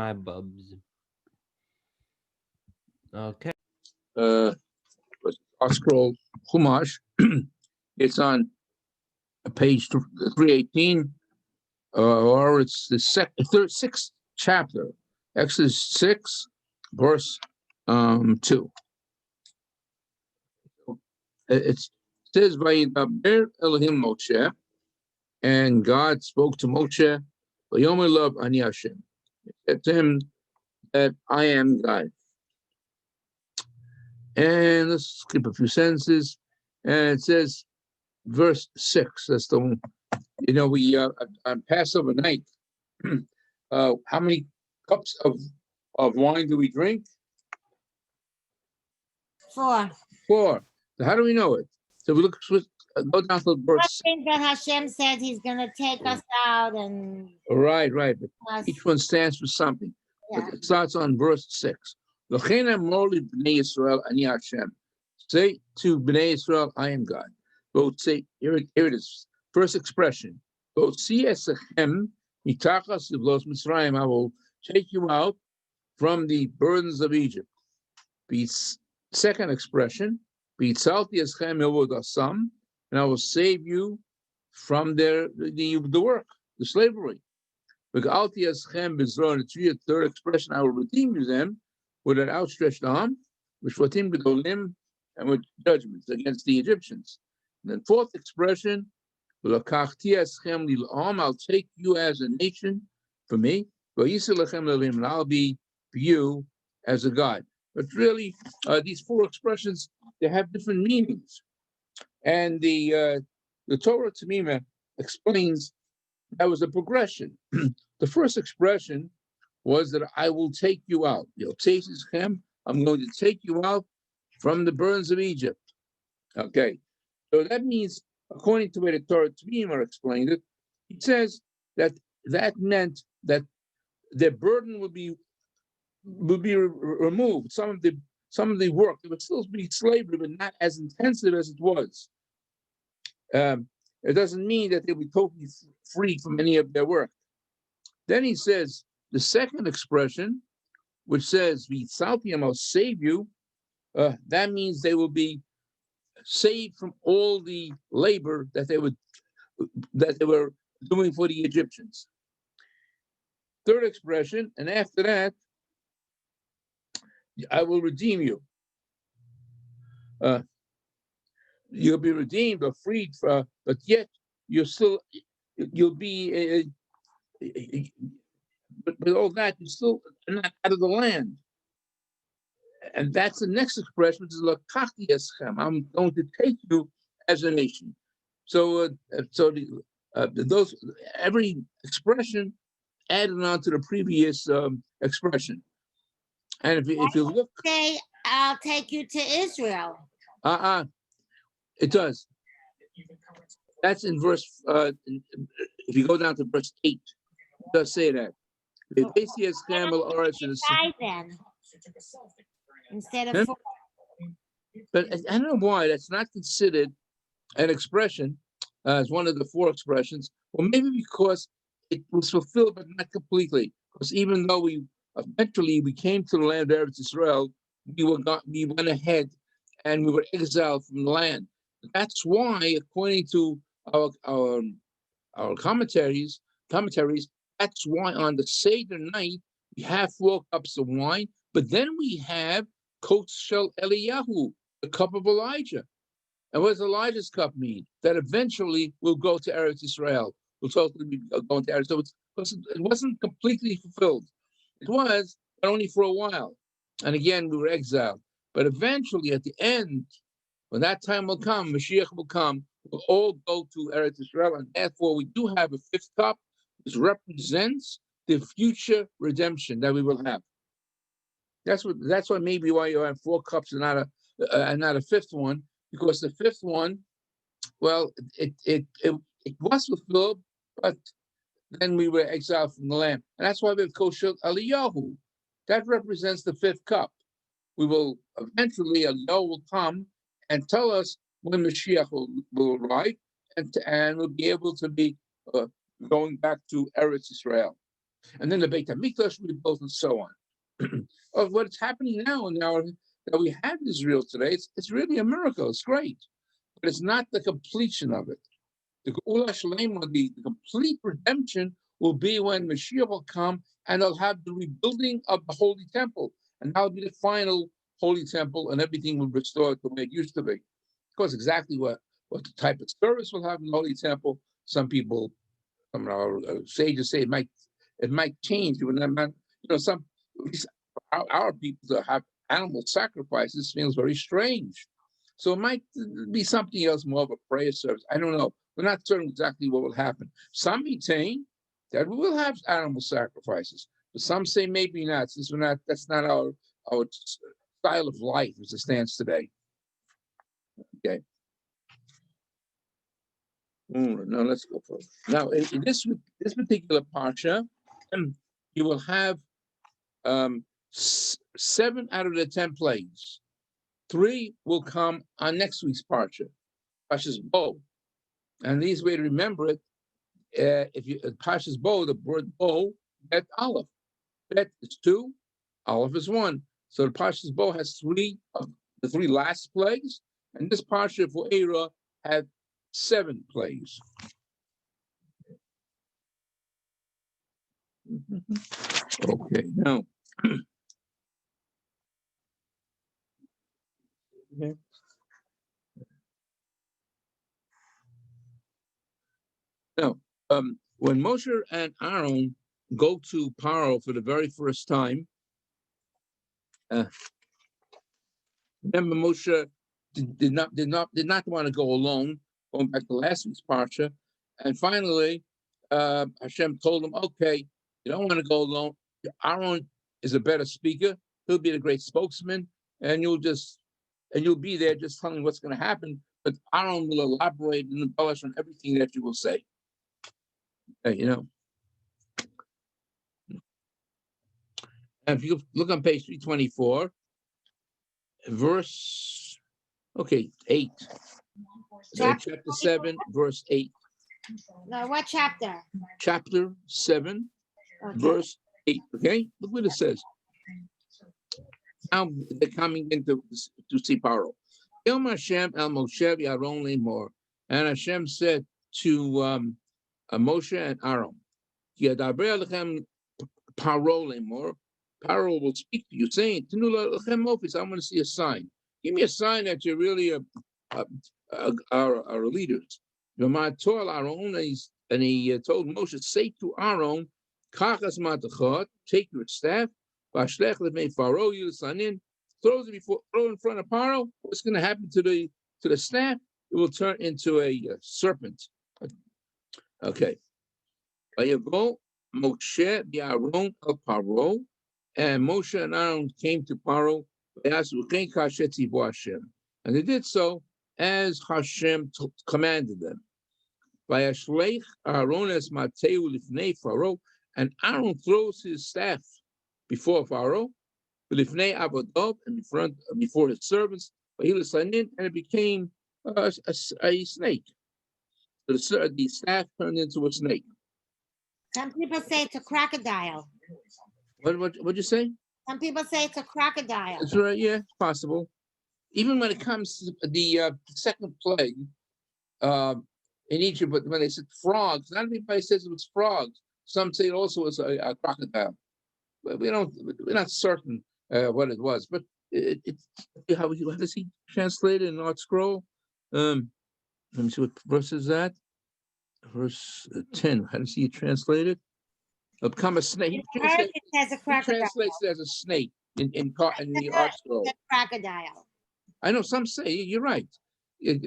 My bubs. Okay. Our scroll Chumash. It's on page 318, or it's the sixth chapter, Exodus 6, verse 2. It says, "Vayidaber Elohim Moshe," and God spoke to Moshe, "Vayomer Lo Ani Hashem." He said to him that I am God. And let's skip a few sentences. And it says, verse 6. That's the one. We on Passover night, how many cups of wine do we drink? 4. 4. So how do we know it? So we go down to I verse. think that Hashem said he's going to take us out and. Right. But us. each one stands for something. Yeah. But it starts on verse 6. L'chein amor li bnei Yisrael ani Hashem. Say to Bnei Yisrael, I am God. Both say, here it is. First expression. Both see esechem mitachas ivlos Mitzrayim. I will take you out from the burdens of Egypt. The second expression. Bitzalti eschem evodasam, and I will save you from the work, the slavery. V'galti eschem b'zron. It's the third expression. I will redeem you them with an outstretched arm, which vatim gedolim, and with judgments against the Egyptians. And then fourth expression, I'll take you as a nation for me, and I'll be for you as a God. But really, these four expressions, they have different meanings. And the Torah Tamima explains that was a progression. The first expression was that I will take you out. I'm going to take you out from the burdens of Egypt. Okay, so that means, according to the way the Torah Tamima explained it, it says that meant that their burden would be removed. Some of the work, it would still be slavery, but not as intensive as it was. It doesn't mean that they'll be totally free from any of their work. Then he says the second expression, which says "V'salpiam, I'll save you," that means they will be saved from all the labor that they were doing for the Egyptians. Third expression, and after that, I will redeem you. You'll be redeemed or freed, but yet you'll be. But all that, you're still not out of the land. And that's the next expression, which is "Lakachti eschem." I'm going to take you as a nation. So, those every expression added on to the previous expression. And if you look, say, I'll take you to Israel. It does. That's in verse. If you go down to verse 8, it does say that. Five then, instead of 4. But I don't know why that's not considered an expression as one of the four expressions. Well, maybe because it was fulfilled, but not completely. Because even though we eventually came to the land of Eretz Israel, we went ahead and we were exiled from the land. That's why, according to our commentaries, that's why on the Seder night we have 4 cups of wine, but then we have Kos Shel Eliyahu, the cup of Elijah. And what does Elijah's cup mean? That eventually we'll go to Eretz Israel. We'll totally be going to Eretz. So it wasn't completely fulfilled. It was, but only for a while. And again, we were exiled. But eventually, at the end, when that time will come, Mashiach will come, we'll all go to Eretz Israel. And therefore, we do have a 5th cup, which represents the future redemption that we will have. That's why maybe why you have 4 cups and not a 5th one, because the 5th one, well, it was fulfilled, but then we were exiled from the land. And that's why we have Kos Shel Eliyahu. That represents the 5th cup. We will eventually, Eliyahu will come and tell us when Mashiach will arrive, and we'll be able to be going back to Eretz Israel. And then the Beit HaMikdash rebuilt, and so on. Of what's happening now, that we have Israel today, it's really a miracle. It's great, but it's not the completion of it. The Geula Shlema, the complete redemption, will be when Mashiach will come, and they'll have the rebuilding of the Holy Temple, and that'll be the final Holy Temple, and everything will be restored the way it used to be. Of course, exactly what the type of service will have in the Holy Temple. Some people, some of our sages say it might change. Some our people to have animal sacrifices feels very strange. So it might be something else, more of a prayer service. I don't know. We're not certain exactly what will happen. Some maintain that we will have animal sacrifices, but some say maybe not, since that's not our style of life as it stands today. Okay. Now let's go further. Now in this particular parsha, you will have 7 out of the 10 plagues. 3 will come on next week's parsha, Parshas Bo, and the easiest way to remember it, if you Parshas Bo, the word Bo, Bet Aleph. Bet is 2, Aleph is 1. So the Parshas Bo has 3 of the 3 last plagues, and this parsha for Era had 7 plagues. Okay, now. Okay. Now, when Moshe and Aaron go to Paro for the very first time, remember Moshe did not want to go alone. Going back to last week's parsha, and finally, Hashem told him, "Okay, you don't want to go alone. Aaron is a better speaker. He'll be the great spokesman, and you'll be there just telling what's going to happen. But Aaron will elaborate and embellish on everything that you will say." And if you look on page 324, verse 8. Chapter 7, verse 8. No, what chapter? Chapter 7, verse 8. Okay, look what it says. Now they're coming in to see Paro. Il Hashem el Moshe v'Aaron lemor, and Hashem said to Moshe and Aaron, Yadaber lechem Paro lemor. Paro will speak to you, saying, "Tanu lechem office. I want to see a sign. Give me a sign that you're really are leaders." Aaron, and he told Moshe, "Say to Aaron, Kachas matachot, take your staff, Vashlech lemei Pharaoh, Yilusanin, throw in front of Paro. What's going to happen to the staff? It will turn into a serpent." Okay. Vayavo Moshe v'Aaron el Paro, and Moshe and Aaron came to Paro, and they did so as Hashem commanded them. Vayashleich Aaron es mateu lifnei Pharaoh, and Aaron throws his staff before Pharaoh, lifnei avodov, and before his servants, and it became a snake. So the staff turned into a snake. Some people say it's a crocodile. What'd you say? Some people say it's a crocodile. That's right. Yeah, it's possible. Even when it comes to the second plague in Egypt, but when they said frogs, not everybody says it was frogs. Some say it also was a crocodile. But we're not certain what it was. But how does he translate it in Art Scroll? Let me see what verse is that. Verse 10. How does he translate it? It'll become a snake. It says a crocodile. He translates it as a snake in the Art Scroll. It's a crocodile. I know some say you're right.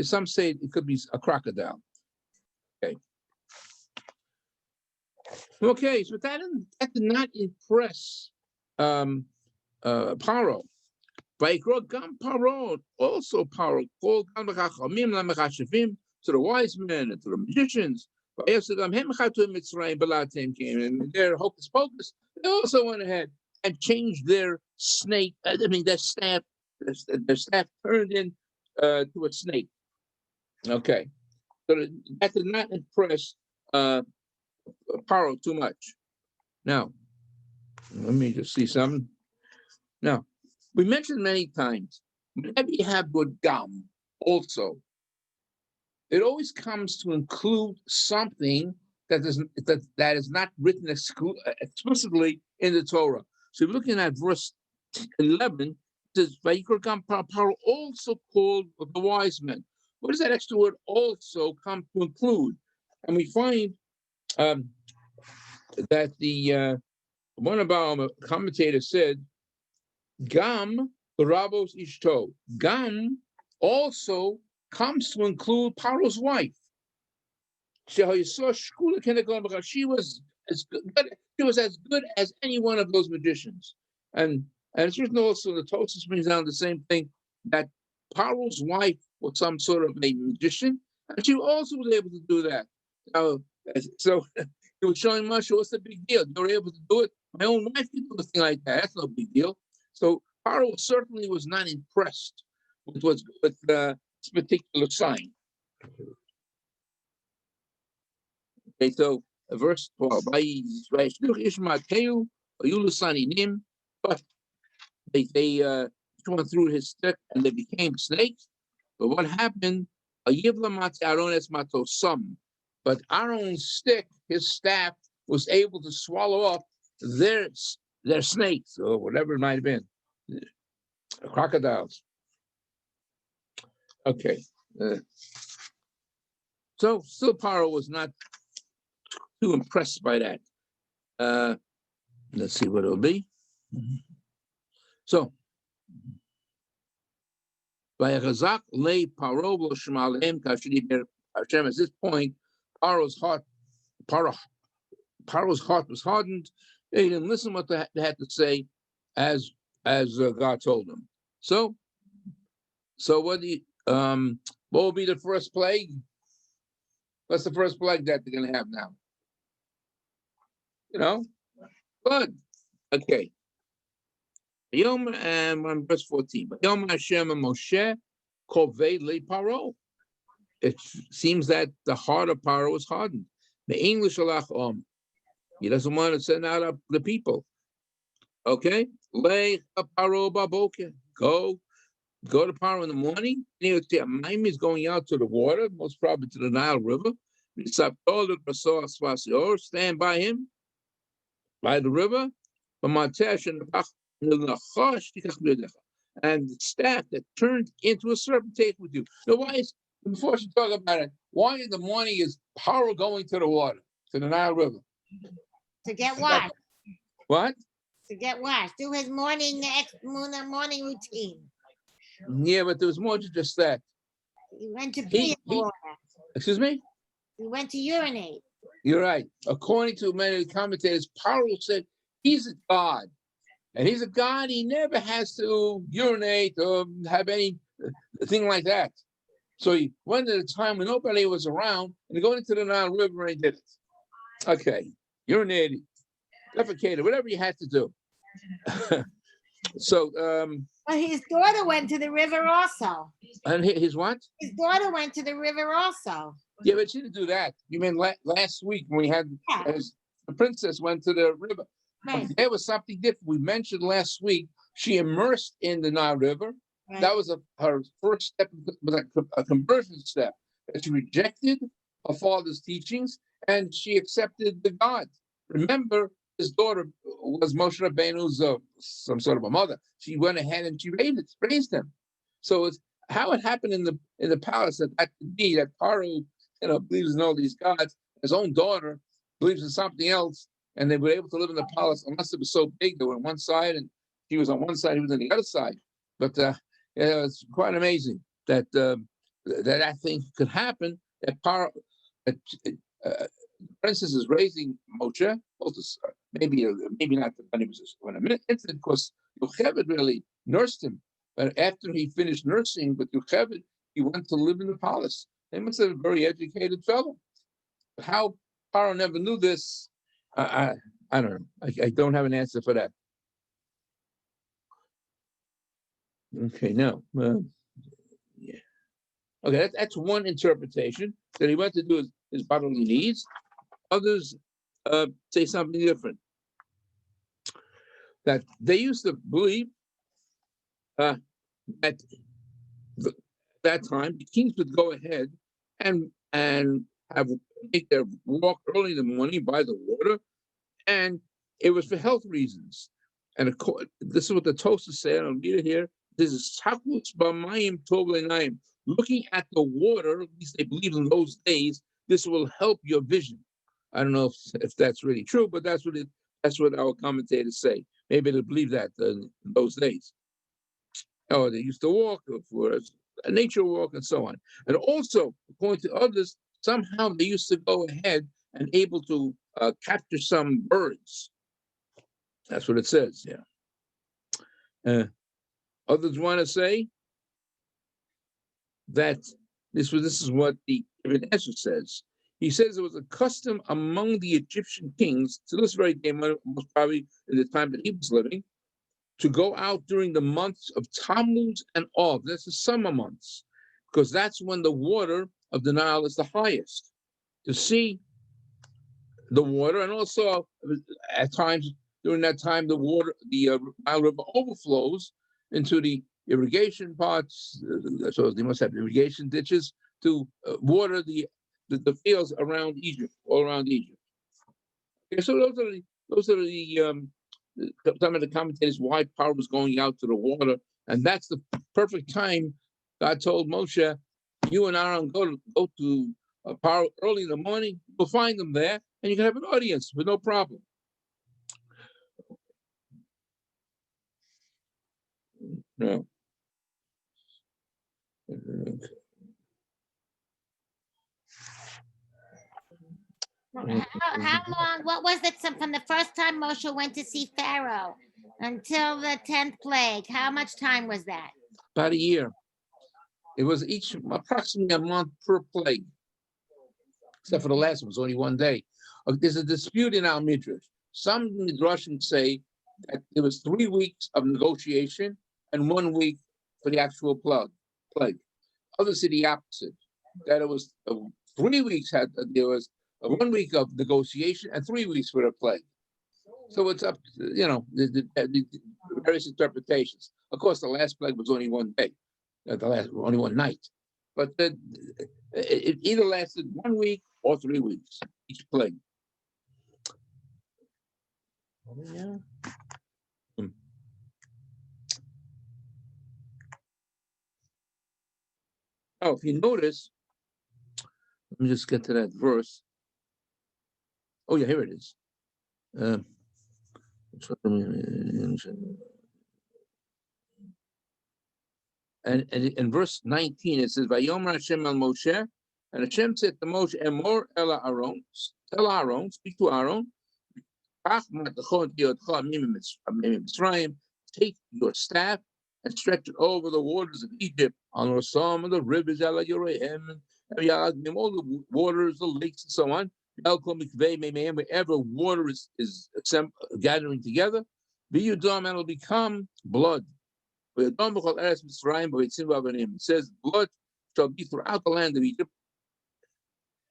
Some say it could be a crocodile. Okay, so that did not impress Paro. Gam Paro, also Paro, called to the wise men and to the magicians. And their hocus pocus, they also went ahead and changed their snake. Their staff. Their staff turned in to a snake. Okay, so that did not impress Paro too much. Now, let me just see something. Now, we mentioned many times, whenever you have word gam, also, it always comes to include something that is not written explicitly in the Torah. So you're looking at verse 11, it says, Vayikra gam Paro, also called the wise men. What does that extra word also come to include? And we find that one of our commentators said, Gam Rabos Ishto. Gam also comes to include Paro's wife. She was as good. She was as good as any one of those magicians. And it's written also, the Tosfos brings down the same thing, that Paro's wife was some sort of a magician, and she also was able to do that. So it was showing Moshe, what's the big deal? You're able to do it. My own wife can do a thing like that. That's no big deal. So Paro certainly was not impressed with this particular sign. Okay, so verse 12. But they went through his stick and they became snakes. But what happened? But Aaron's stick, his staff, was able to swallow up their snakes, or whatever it might have been, crocodiles. Okay. So still Paro was not too impressed by that. Let's see what it'll be. So, at this point, Paro's heart was hardened. He didn't listen what they had to say, as God told him. So what will be the first plague? What's the first plague that they're going to have now? Good. Okay. Yom and verse 14. Yom Hashem and Moshe kovei le Paro. It seems that the heart of Paro was hardened. The English alach he doesn't want to send out the people. Okay, le Paro baboke. Go to Paro in the morning. Maim is going out to the water, most probably to the Nile River. Stand by him by the river. And the staff that turned into a serpent take with you. Now, before she talk about it, why in the morning is Paro going to the water, to the Nile River? To get washed. What? To get washed. Do his morning routine. Yeah, but there was more than just that. He went to pee in the water. Excuse me? He went to urinate. You're right. According to many commentators, Paro said he's a god. And he's a god, he never has to urinate or have any thing like that. So he went at a time when nobody was around and going into the Nile River and did it. Okay, urinated, defecated, whatever you had to do. So, well, his daughter went to the river also. And his what? His daughter went to the river also. Yeah, but she didn't do that. You mean last week when we had the princess went to the river. Right. There was something different. We mentioned last week, she immersed in the Nile River. Right. That was her first step, a conversion step. She rejected her father's teachings and she accepted the God. Remember, his daughter was Moshe Rabbeinu's some sort of a mother. She went ahead and she raised him. So it's how it happened in the palace that could be that Paro, believes in all these gods. His own daughter believes in something else. And they were able to live in the palace unless it was so big. They were on one side, and he was on one side, he was on the other side. But it's quite amazing that that thing could happen. That princess is raising Moshe. Maybe not when he was when a infant, because Yocheved really nursed him. But after he finished nursing with Yocheved, he went to live in the palace. He must have been a very educated fellow. But how Paro never knew this? I don't know. I don't have an answer for that. Okay, no. Yeah. Okay, that's one interpretation, that he went to do his bodily needs. Others say something different. that they used to believe at that time the kings would go ahead and make their walk early in the morning by the water, and it was for health reasons. And this is what the Tosa said. I'll read it here. This is Takus Bamayim Tov Le'nayim. Looking at the water, at least they believed in those days, this will help your vision. I don't know if that's really true, but that's what our commentators say. Maybe they believe that in those days. Oh, they used to walk for a nature walk and so on. And also, according to others, somehow they used to go ahead and able to capture some birds. That's what it says. Yeah. Others want to say that this is what the Ibn Ezra says. He says it was a custom among the Egyptian kings to this very day, most probably in the time that he was living, to go out during the months of Tammuz and Av. That's the summer months, because that's when the water of the Nile is the highest. To see the water, and also at times during that time, the Nile River overflows into the irrigation parts. So they must have irrigation ditches to water the fields around Egypt, all around Egypt. Okay, so those are the some of the commentators why power was going out to the water, and that's the perfect time. God told Moshe, "You and Aaron go to power early in the morning. You'll find them there, and you can have an audience with no problem." No. How long? What was it? From the first time Moshe went to see Pharaoh until the 10th plague? How much time was that? About a year. It was approximately a month per plague, except for the last one. It was only one day. There's a dispute in our midrash. Some midrashim say that it was 3 weeks of negotiation and 1 week for the actual plague. Others say the opposite, that it was 3 weeks. There was 1 week of negotiation and 3 weeks for the plague. So it's up to, the various interpretations. Of course, the last plague was only one day, only one night, but it either lasted 1 week or 3 weeks, each plague. Yeah. Oh, if you notice, let me just get to that verse. Oh, yeah, here it is. And in verse 19, it says, Vayomer Hashem al Moshe, and Hashem said to Moshe, Emor ela Aaron, tell Aaron, speak to Aaron, take your staff and stretch it over the waters of Egypt, on some of the rivers, all the waters, the lakes, and so on. Wherever water is gathering together, it'll become blood. It says blood shall be throughout the land of Egypt,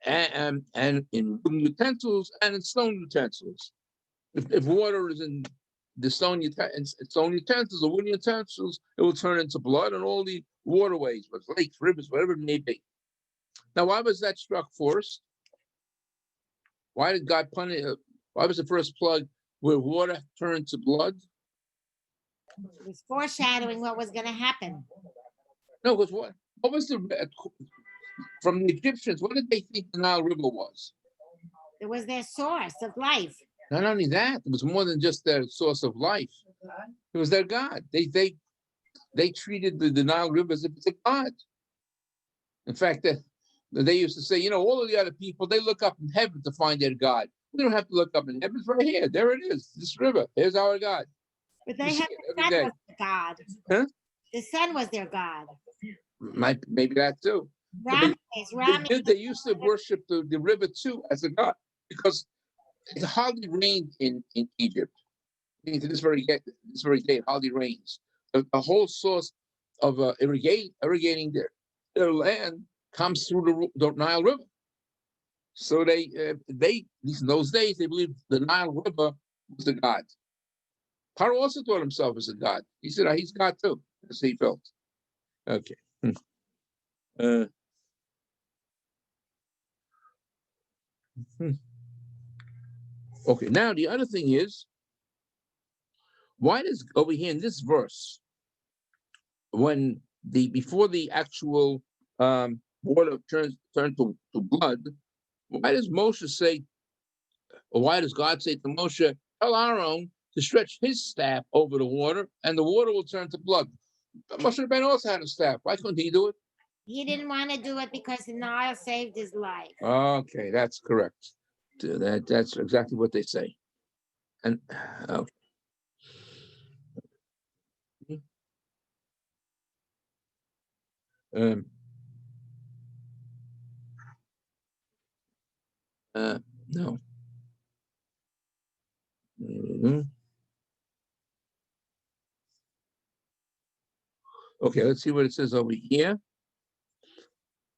and in wooden utensils and in stone utensils. If water is in the stone utensils or wooden utensils, it will turn into blood, and all the waterways, lakes, rivers, whatever it may be. Now, why was that struck first? Why did God punish? Why was the first plague where water turned to blood? It was foreshadowing what was going to happen. No, because what was from the Egyptians? What did they think the Nile River was? It was their source of life. Not only that, it was more than just their source of life. It was their God. They treated the Nile River as if it's a god. In fact, they used to say, all of the other people, they look up in heaven to find their God. We don't have to look up in heaven. It's right here. There it is. This river. Here's our God. But they had the sun was their God. Huh? The sun was their God. Maybe that too. They used to worship the river too as a god, because it hardly rained in Egypt. To this very day, it hardly rains. The whole source of irrigating their land comes through the Nile River. So they, at least in those days, they believed the Nile River was the god. Paro also thought himself as a god. He said he's God too, as he felt. Okay. Uh, okay. Now the other thing is, why does over here in this verse, when before the actual water turns to blood, why does Moshe say, or why does God say to Moshe, tell Aaron to stretch his staff over the water, and the water will turn to blood? Moshe Rabbeinu also had a staff. Why couldn't he do it? He didn't want to do it because the Nile saved his life. Okay, that's correct. That's exactly what they say. And okay. Um, no. Mhm. Okay, let's see what it says over here.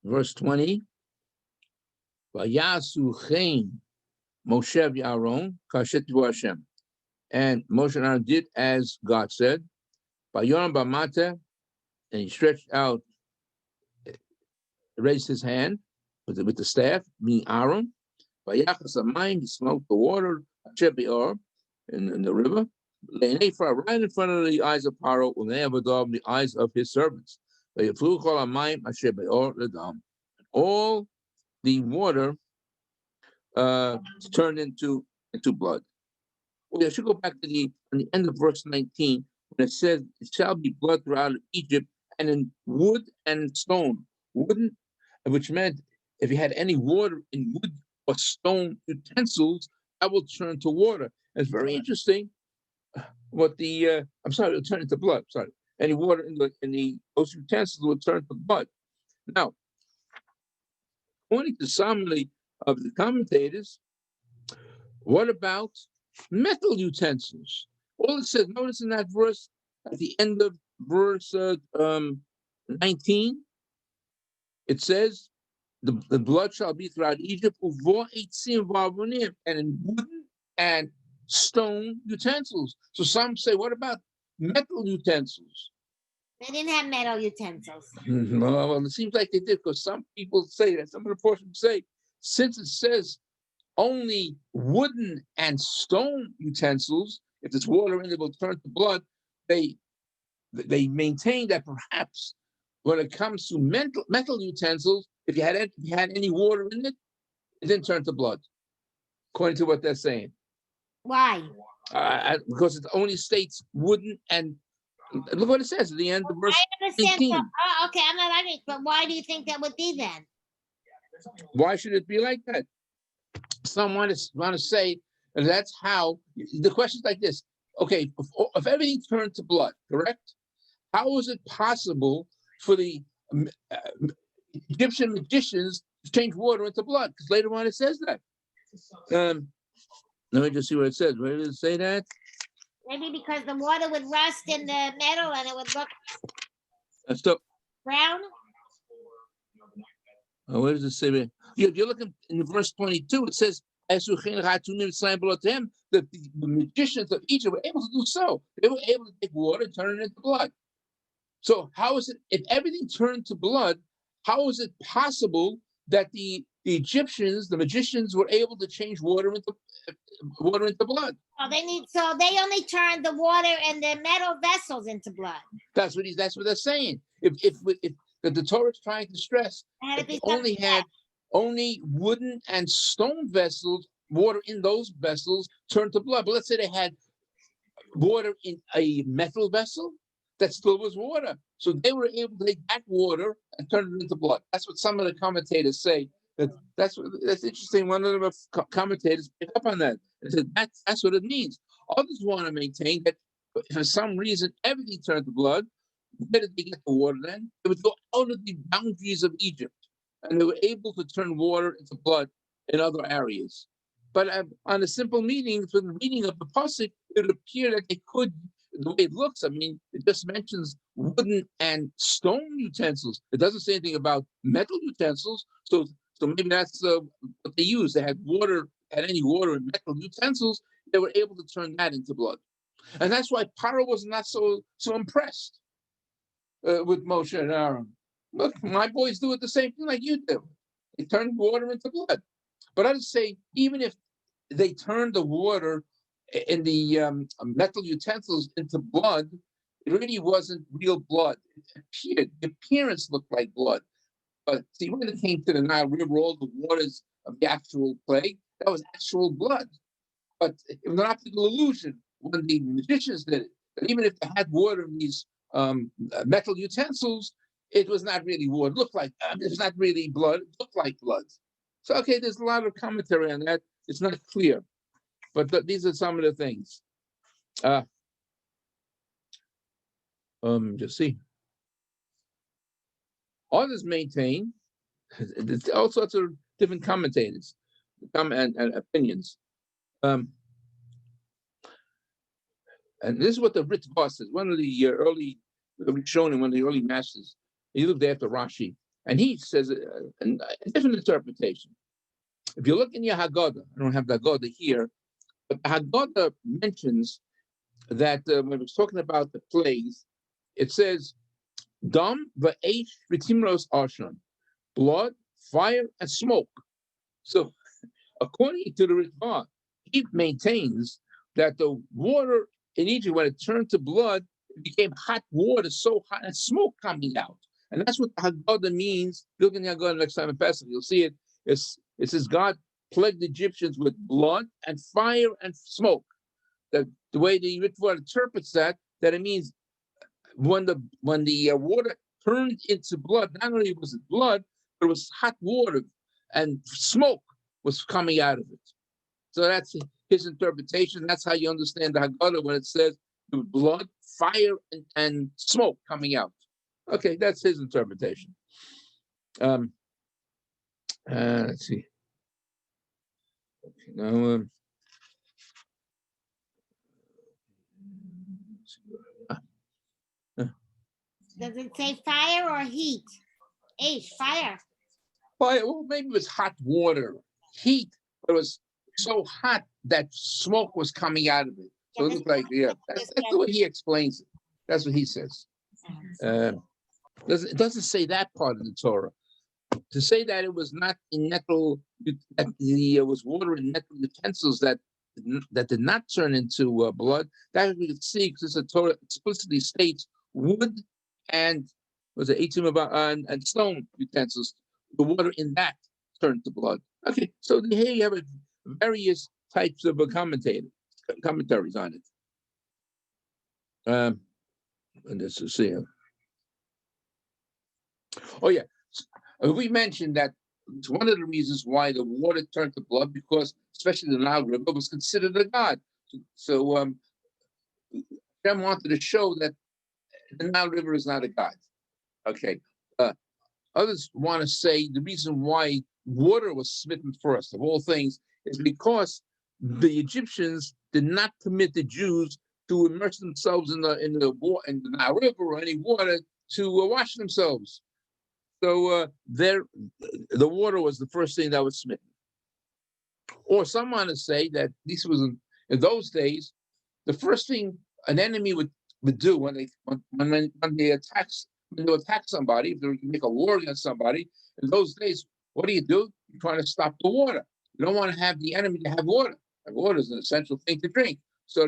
Verse 20. Vayasu chen Moshe v'Aaron kashetu Hashem. And Moshe and Aaron did as God said. Vayoram b'mata, and he stretched out, raised his hand with the staff, meaning Aaron. Vayachas hamayim, he smoked the water, Asher be'or, in the river. Le'nei right in front of the eyes of Paro, u'ne'avadav, the eyes of his servants. Vayaflu chol hamayim Asher be'or ledam. All the water turned into blood. Well, I should go back to on the end of verse 19 when it says, "It shall be blood throughout Egypt, and in wood and stone." Wooden, which meant if you had any water in wood or stone utensils, that will turn to water. It's very interesting. What I'm sorry, it'll turn into blood. Sorry, any water in those utensils will turn to blood. Now, according to some of the commentators, what about metal utensils? All it says, notice in that verse, at the end of verse 19, it says, the blood shall be throughout Egypt, and in wooden and stone utensils. So some say, what about metal utensils? They didn't have metal utensils. Well, it seems like they did, because some people say that, some of the portions say, since it says only wooden and stone utensils, if there's water in it, will turn to blood, they maintain that perhaps when it comes to metal utensils, if you had any water in it, it didn't turn to blood, according to what they're saying. Why? Because it only states wooden and look what it says at the end of verse I understand. 18. So, okay, I'm not arguing, but why do you think that would be then? Why should it be like that? Some want to say that's how the question's like this. Okay, if everything turned to blood, correct? How is it possible for the Egyptian magicians to change water into blood? Because later on it says that. Let me just see what it says. Where does it say that? Maybe because the water would rust in the metal and it would look brown. Where does it say? If you're looking in verse 22, it says, that the magicians of Egypt were able to do so. They were able to take water and turn it into blood. So how is it, if everything turned to blood, how is it possible that the Egyptians, the magicians, were able to change water into blood? Oh, they only turned the water and the metal vessels into blood. That's what they're saying. If the Torah is trying to stress that they only had only wooden and stone vessels, water in those vessels turned to blood. But let's say they had water in a metal vessel, that still was water. So they were able to take that water and turn it into blood. That's what some of the commentators say. That's interesting. One of the commentators picked up on that and said that's what it means. Others want to maintain that if for some reason everything turned to blood, where did they get the water then? It would go out of the boundaries of Egypt, and they were able to turn water into blood in other areas. But on a simple meaning, from the reading of the pasuk, it would appear that they could. The way it looks, I mean, it just mentions wooden and stone utensils. It doesn't say anything about metal utensils. So maybe that's what they used. They had any water in metal utensils. They were able to turn that into blood. And that's why Paro was not so impressed with Moshe and Aaron. Look, my boys do it the same thing like you do. They turn water into blood. But I would say, even if they turned the water in the metal utensils into blood, it really wasn't real blood. The appearance looked like blood. But see, when it came to the Nile River, all the waters of the actual plague, that was actual blood. But it was an optical illusion when the magicians did it. That even if they had water in these metal utensils, it was not really water. It looked like, it's not really blood. It looked like blood. So, okay, there's a lot of commentary on that. It's not clear. But these are some of the things. Just see. Others maintain, there's all sorts of different commentators and opinions. And this is what the Ritva says. One of the early Rishonim, one of the early masters, he looked after Rashi, and he says a different interpretation. If you look in your Haggadah, I don't have the Haggadah here, but the Haggadah mentions that when it's talking about the plagues, it says, Dam va'esh v'timros ashon, blood, fire, and smoke. So, according to the Ritva, he maintains that the water in Egypt, when it turned to blood, it became hot water, so hot, and smoke coming out. And that's what the Haggadah means. Look in the Haggadah next time in Pesach, you'll see it. It says God plagued the Egyptians with blood and fire and smoke. The way the Ritva interprets that it means when the water turned into blood, not only was it blood, but it was hot water and smoke was coming out of it. So that's his interpretation. That's how you understand the Haggadah when it says blood, fire, and smoke coming out. Okay, that's his interpretation. Let's see. Okay, now, Does it say fire or heat? Fire. Well, maybe it was hot water, heat. It was so hot that smoke was coming out of it. So it looked like, that's the way he explains it. That's what he says. It doesn't say that part of the Torah. To say that it was not in metal, that there was water in metal utensils that did not turn into blood, that we could see because the Torah explicitly states wood and and stone utensils. The water in that turned to blood. Okay, so here you have various types of commentaries on it. And this is here. Oh yeah, we mentioned that it's one of the reasons why the water turned to blood, because especially the Nile River was considered a god. So Hashem wanted to show that the Nile River is not a god. Okay. Others want to say the reason why water was smitten first of all things is because the Egyptians did not permit the Jews to immerse themselves in the Nile River or any water to wash themselves. So the water was the first thing that was smitten. Or some want to say that this was in those days, the first thing an enemy would do when they attack somebody, if they make a war against somebody, in those days, what do? You're trying to stop the water. You don't want to have the enemy to have water. And water is an essential thing to drink. So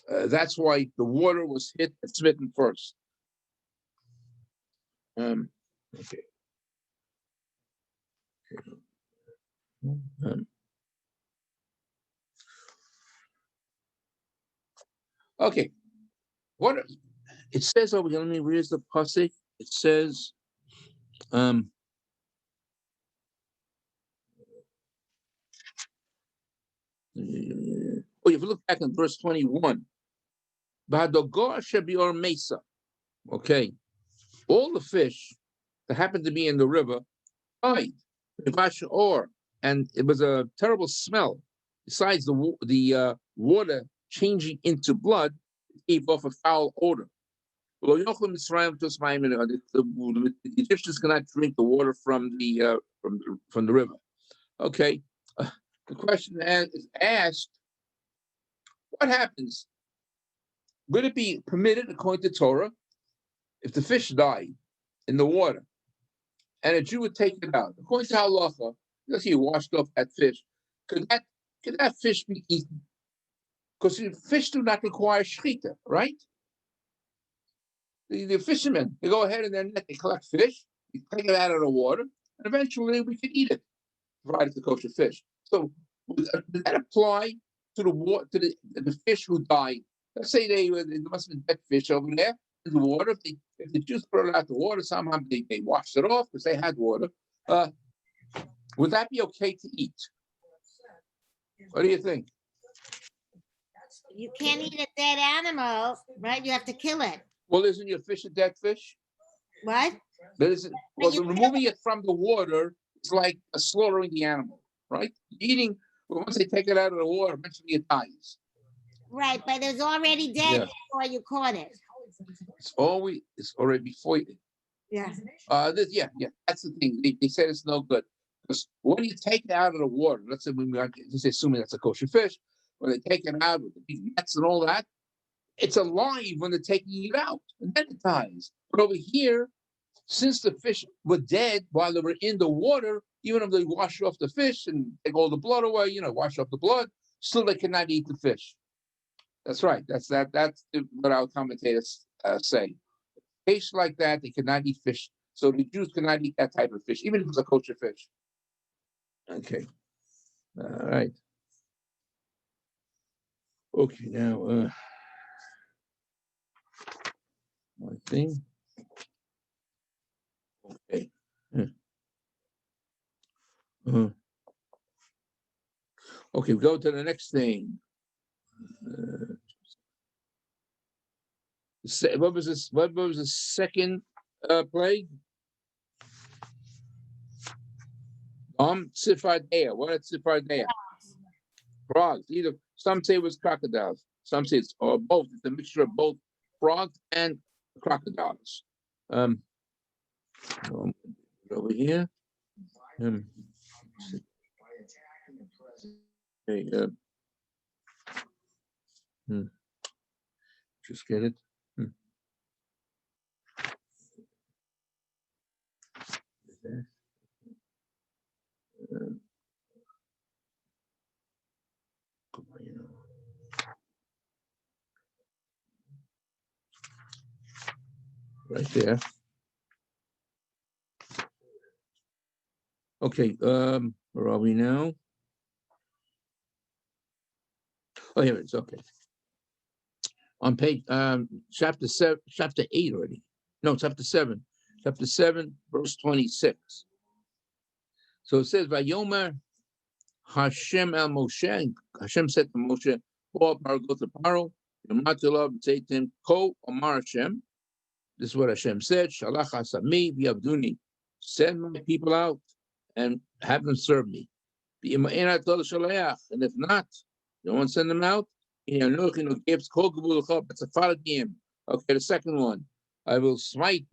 that's why the water was hit and smitten first. Okay. Okay. What it says over here, let me read the pasuk. It says, oh, if you look back in verse 21, Mesa. Okay. All the fish that happened to be in the river died. And it was a terrible smell. Besides the water changing into blood, it gave off a foul odor. The Egyptians cannot drink the water from the river. Okay, the question is asked: what happens? Would it be permitted according to Torah if the fish died in the water and a Jew would take it out? According to halacha, let's say you washed off that fish. Could that fish be eaten? Because fish do not require shechita, right? The fishermen, they go ahead and then they collect fish, you take it out of the water, and eventually we can eat it, provided it's a kosher fish. So does that apply to the fish who died? Let's say there must have been dead fish over there in the water. If the Jews throw it out the water, somehow they washed it off because they had water. Would that be okay to eat? What do you think? You can't eat a dead animal, right? You have to kill it. Well, isn't your fish a dead fish? What? Removing it from the water is like slaughtering the animal, right? Once they take it out of the water, eventually it dies. Right, but it was already dead before you caught it. It's already before you. Yeah. That's the thing. They said it's no good. Because when you take it out of the water, let's say assuming that's a kosher fish, when they take it out with the big nets and all that, it's alive when they're taking it out, and then it dies. But over here, since the fish were dead while they were in the water, even if they wash off the fish and take all the blood away, wash off the blood, still they cannot eat the fish. That's right. That's what our commentators say. Fish like that, they cannot eat fish. So the Jews cannot eat that type of fish, even if it's a kosher fish. Okay. All right. Okay, now one thing. Okay. Okay, we go to the next thing. What was this? What was the second plague? Tzifardea. What is Tzifardea? Frogs. Either some say it was crocodiles, some say it's both. It's a mixture of both frogs and crocodiles. Over here. Okay. Just get it. Right there. Okay, where are we now? Oh, here it is. Okay. On page chapter 8 already. No, chapter 7. Chapter 7, verse 26. So it says, Vayomer Hashem el Moshe. Hashem said to Moshe, go to Paro, Yomatilav, say to him, Ko Omar Hashem. This is what Hashem said, Shalach Asami v'Abduni. Send my people out and have them serve me. And if not, you won't send them out. That's a faradim. Okay, the second one. I will smite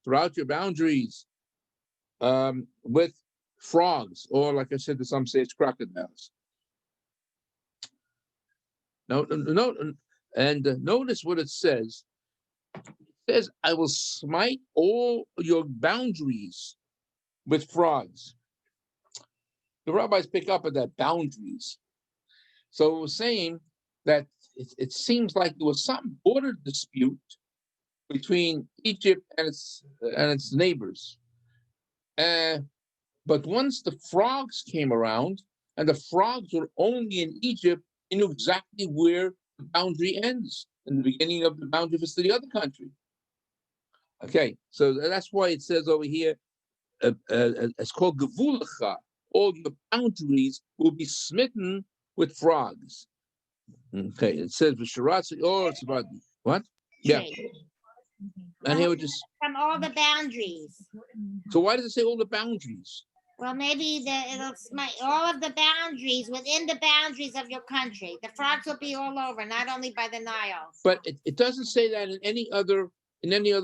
throughout your boundaries with frogs, or like I said, to some say it's crocodiles. Notice what it says. It says, I will smite all your boundaries with frogs. The rabbis pick up at that, boundaries. So it was saying that it seems like there was some border dispute between Egypt and its neighbors. But once the frogs came around, and the frogs were only in Egypt, you knew exactly where the boundary ends, and the beginning of the boundary was to the other country. Okay, so that's why it says over here, it's called Gevulacha. All your boundaries will be smitten with frogs. Okay, it says Visharatzi, or it's about what? Yeah. And here we just from all the boundaries. So why does it say all the boundaries? Well, maybe it'll smite all of the boundaries within the boundaries of your country. The frogs will be all over, not only by the Nile. But it doesn't say that in any other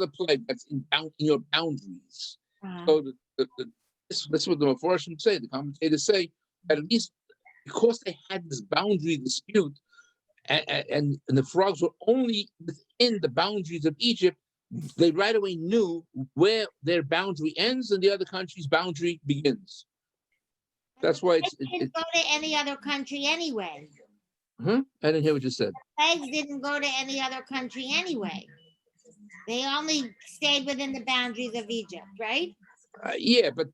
plague that's in your boundaries. So this is what the Mepharshim say. The commentators say that at least because they had this boundary dispute, and the frogs were only within the boundaries of Egypt. They right away knew where their boundary ends and the other country's boundary begins. That's why They didn't go to any other country anyway. I didn't hear what you said. Plagues didn't go to any other country anyway. They only stayed within the boundaries of Egypt, right? Yeah, but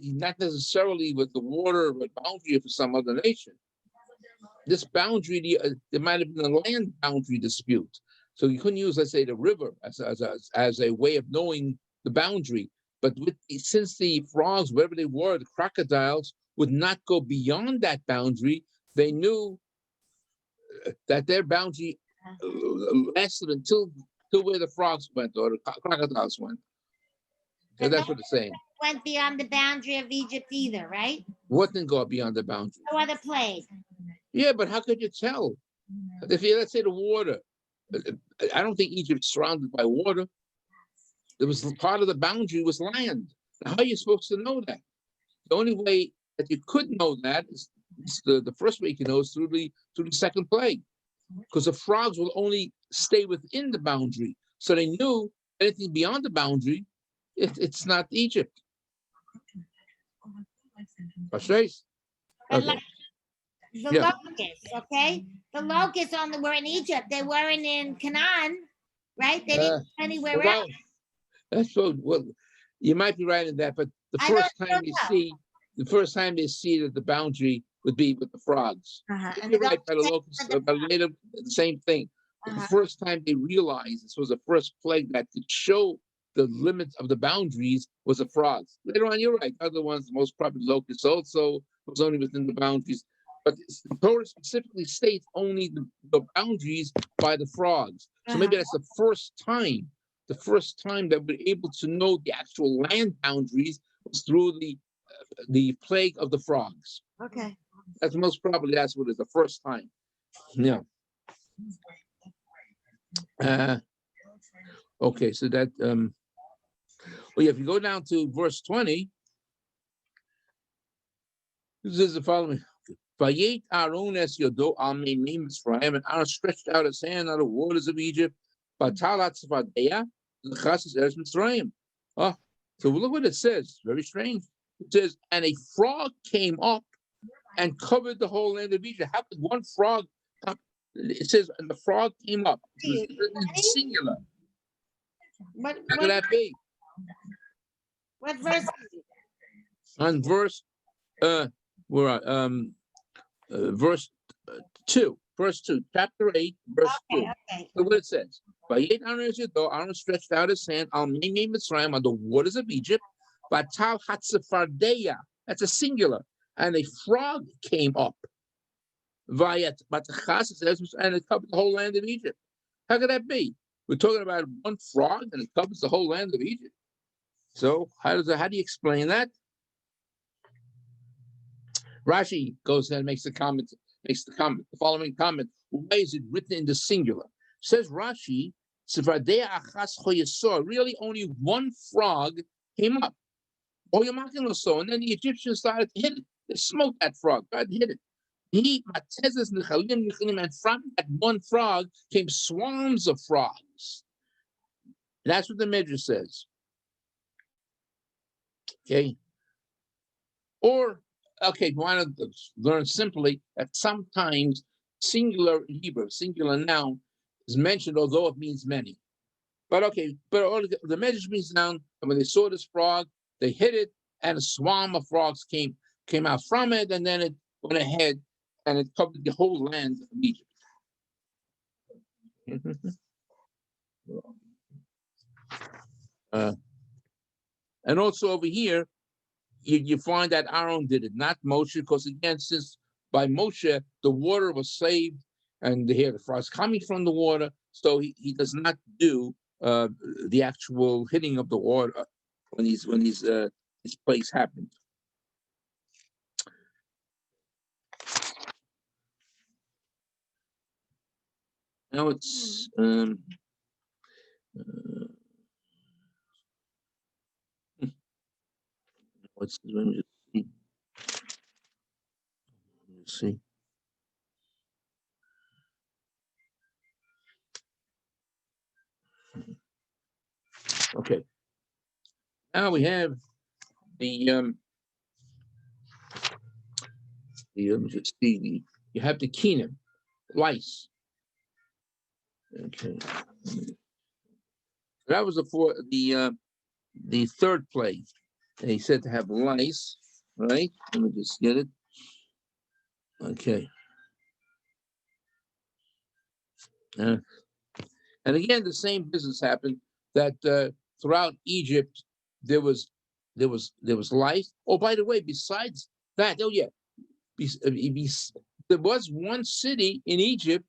not necessarily with the water, but boundary for some other nation. This boundary, there might have been a land boundary dispute, so you couldn't use, let's say, the river as a way of knowing the boundary. But since the frogs, wherever they were, the crocodiles would not go beyond that boundary, they knew that their boundary lasted until where the frogs went or the crocodiles went. And that's what it's saying. Went beyond the boundary of Egypt either, right? What didn't go beyond the boundary? No other plague. Yeah, but how could you tell? If you, let's say, the water, I don't think Egypt's surrounded by water. There was part of the boundary was land. How are you supposed to know that? The only way that you could know that is the first way you can know is through the second plague, because the frogs will only stay within the boundary. So they knew anything beyond the boundary, it's not Egypt. Okay. The locusts, okay? The locusts were in Egypt. They weren't in Canaan, right? They didn't go anywhere else. That's so. Well, you might be right in that, but the first time they see that the boundary would be with the frogs. And you're right. By the locusts, but later the same thing. The first time they realized this was the first plague that could show the limits of the boundaries was the frogs. Later on, you're right. Other ones, the most probably locusts, also was only within the boundaries. But the Torah specifically states only the boundaries by the frogs. So maybe that's the first time that we're able to know the actual land boundaries was through the plague of the frogs. Okay. That's most probably that's what it is, the first time. Yeah. Okay, so that if you go down to verse 20, this is the following. Vayet Aaron es yodo al mimei Mitzrayim, and Aaron stretched out his hand on the waters of Egypt. Batalat tzvadeya l'chasas eretz Mitzrayim. Oh, so look what it says. Very strange. It says, and a frog came up and covered the whole land of Egypt. How could one frog come? It says, and the frog came up. It's singular. How could that be? What verse? On verse, verse 2, chapter 8, verse 2. Okay. Look what it says. Aaron stretched out his hand on the waters of Egypt. Batal Hatzefardeya. That's a singular. And a frog came up. And it covered the whole land of Egypt. How could that be? We're talking about one frog and it covers the whole land of Egypt. So how do you explain that? Rashi goes ahead and makes the following comment. Why is it written in the singular? Says Rashi, really only one frog came up. And then the Egyptians started to hit it. They smoked that frog, tried to hit it. And from that one frog came swarms of frogs. That's what the Midrash says. Okay. Or, we want to learn simply that sometimes singular in Hebrew, singular noun, is mentioned, although it means many. But the Midrash means noun, and when they saw this frog, they hit it, and a swarm of frogs came out from it, and then it went ahead and it covered the whole land of Egypt. And also over here, you find that Aaron did it, not Moshe, because again, since by Moshe, the water was saved, and here the frogs coming from the water, so he does not do the actual hitting of the water when these plagues happened. Now it's let me see. Okay. Now we have the just the you have the keenum, lice. Okay. That was the third plague. And he said to have lice, right? Let me just get it. Okay. And again, the same business happened that throughout Egypt there was lice. Oh, by the way, besides that, oh yeah, there was one city in Egypt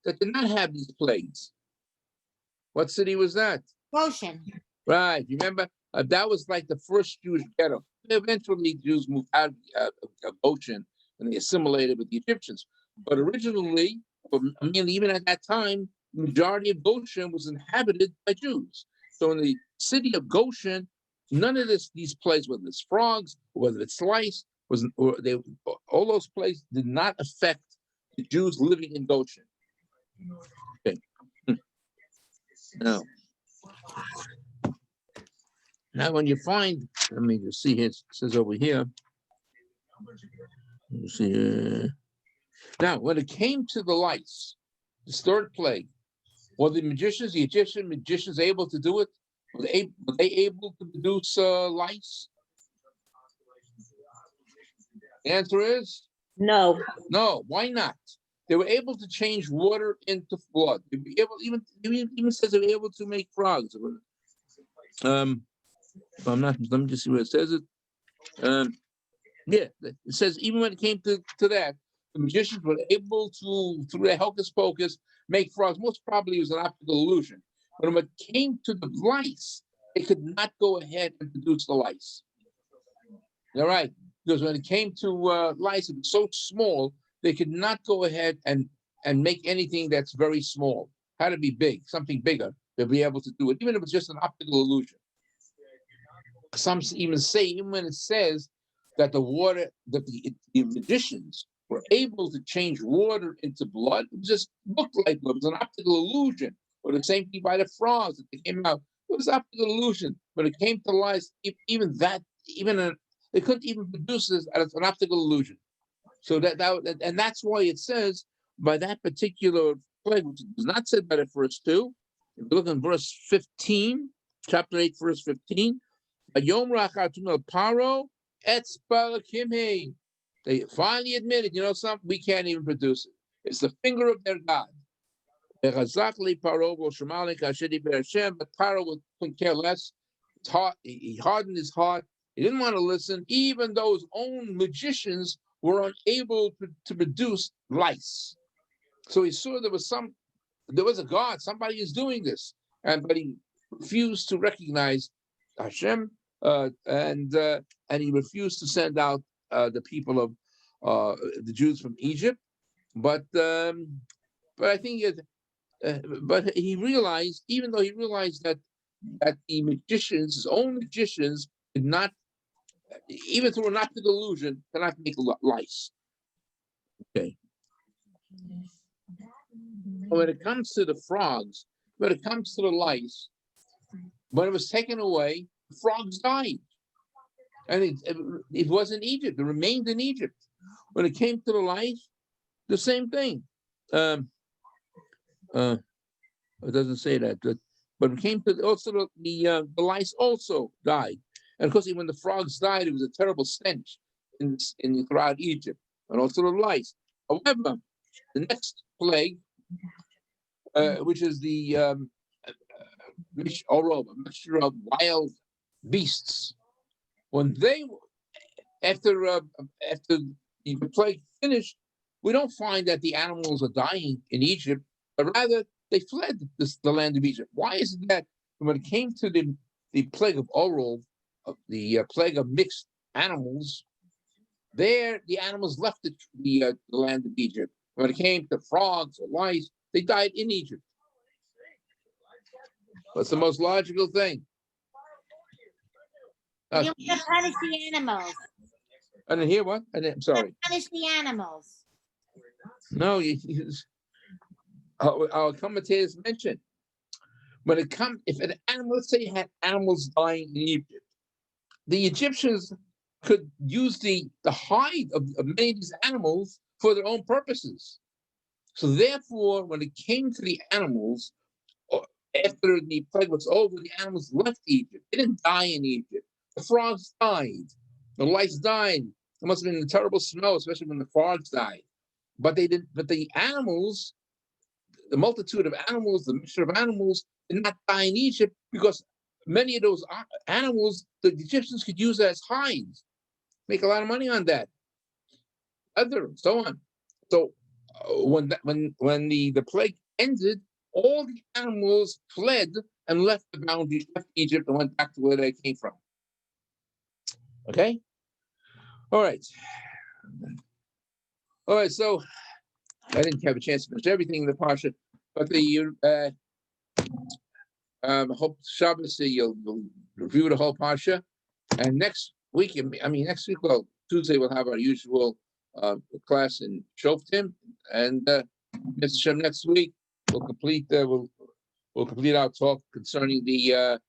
that did not have these plagues. What city was that? Goshen. Right. Remember, that was like the first Jewish ghetto. Eventually, Jews moved out of Goshen and they assimilated with the Egyptians. But originally, I mean, even at that time, the majority of Goshen was inhabited by Jews. So in the city of Goshen, none of these places, whether it's frogs, whether it's lice, all those places did not affect the Jews living in Goshen. Okay. Now, when you find, let me just see here, it says over here. Let me see. Now, when it came to the lice, the third plague, were the Egyptian magicians able to do it? Were they able to produce lice? The answer is No. no. Why not? They were able to change water into blood. They were able, even says they were able to make frogs. I'm not. Let me just see where it says it. Yeah, it says even when it came to that, the magicians were able to, through their hocus pocus, make frogs. Most probably it was an optical illusion. But when it came to the lice, they could not go ahead and produce the lice. All right, because when it came to lice, it was so small they could not go ahead and make anything that's very small. Had to be big, something bigger to be able to do it, even if it's just an optical illusion. Some even say, even when it says that the magicians were able to change water into blood, it just looked like blood. It was an optical illusion. Or the same thing by the frogs that they came out. It was optical illusion. But it came to lice, they couldn't even produce this as an optical illusion. So and that's why it says by that particular plague, which is not said by the first two. If you look in verse 15, chapter 8, verse 15. Paro, they finally admitted, something, we can't even produce it. It's the finger of their God. But Paro couldn't care less. He hardened his heart. He didn't want to listen, even though his own magicians were unable to produce lice. So he saw there was a God, somebody is doing this. But he refused to recognize Hashem, and he refused to send out the people of the Jews from Egypt. But I think but he realized, even though he realized that the magicians, his own magicians, did not, even through an optical illusion, cannot make lice. Okay. When it comes to the frogs, when it comes to the lice, when it was taken away, the frogs died. And it was in Egypt. It remained in Egypt. When it came to the lice, the same thing. It doesn't say that. But it came to also the lice also died. And of course, when the frogs died, it was a terrible stench throughout Egypt, and also the lice. However, the next plague, which is the mixture of wild beasts, when after the plague finished, we don't find that the animals are dying in Egypt, but rather they fled the land of Egypt. Why is it that when it came to the plague of Orol, the plague of mixed animals, the animals left the land of Egypt. When it came to frogs or lice, they died in Egypt. What's the most logical thing? You want to punish the animals. I didn't hear what? I'm sorry. Punish the animals. No, our commentators mentioned when it comes, if an animal, let's say you had animals dying in Egypt, the Egyptians could use the hide of many of these animals for their own purposes. So therefore, when it came to the animals, after the plague was over, the animals left Egypt. They didn't die in Egypt. The frogs died. The lice died. There must have been a terrible smell, especially when the frogs died. But they didn't. But the animals, the multitude of animals, the mixture of animals, did not die in Egypt because many of those animals, the Egyptians could use as hides, make a lot of money on that, leather, and so on. So when the plague ended, all the animals fled and left the boundary, left Egypt, and went back to where they came from. Okay. All right. So I didn't have a chance to finish everything in the Parshat, but the hope Shabbos you'll review the whole Parsha, and next week, well, Tuesday we'll have our usual class in Shoftim, and Mr. Shem, next week we'll complete our talk concerning the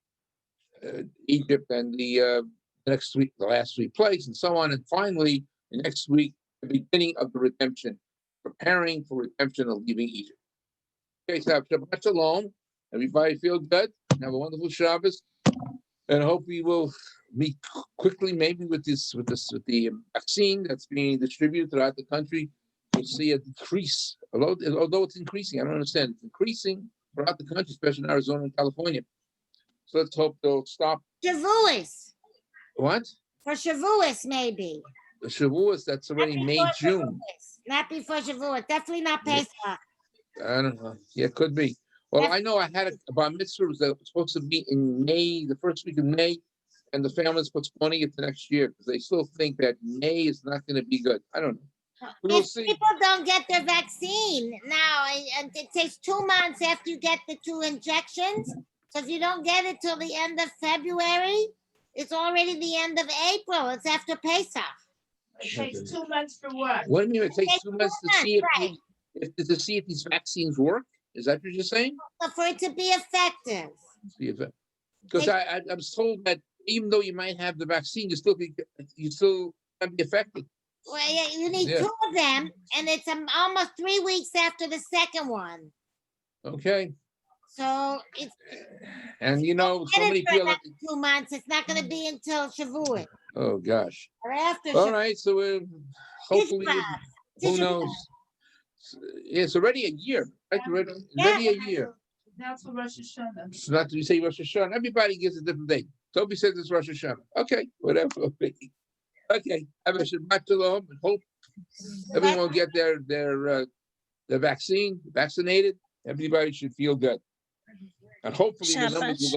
Egypt and the next week, the last 3 plagues, and so on, and finally the next week the beginning of the redemption, preparing for redemption of leaving Egypt. Okay, so Shabbat Shalom. Everybody feel good. Have a wonderful Shabbos, and I hope we will meet quickly, maybe with the vaccine that's being distributed throughout the country. We'll see a decrease, although it's increasing. I don't understand. It's increasing throughout the country, especially in Arizona and California. So let's hope they'll stop. Shavuos. What? For Shavuos, maybe. The Shavuos, that's already May, June. Not before Shavuos. Definitely not Pesach. I don't know. Yeah, it could be. Well, I know I had a bar mitzvah that was supposed to be in May, the first week of May, and the family's postponing it to next year because they still think that May is not going to be good. I don't know. We'll see. People don't get their vaccine now, and it takes 2 months after you get the 2 injections. So if you don't get it till the end of February, it's already the end of April. It's after Pesach. It takes 2 months for what? What do you mean it takes 2 months to see right. to see if these vaccines work? Is that what you're saying? So for it to be effective. Because I was told that even though you might have the vaccine, you still can be affected. Well, yeah, you need 2 of them, and it's almost 3 weeks after the second one. Okay. So it's. And so many people. 2 months. It's not going to be until Shavuot. Oh gosh. Or after. All right. So we're hopefully. Who knows? It's already a year. Right? Already a year. That's for Rosh Hashanah. It's not to say Rosh Hashanah. Everybody gives a different date. Toby says it's Rosh Hashanah. Okay, whatever. Okay, have a Shabbat Shalom and hope everyone will get their vaccinated. Everybody should feel good, and hopefully the numbers will go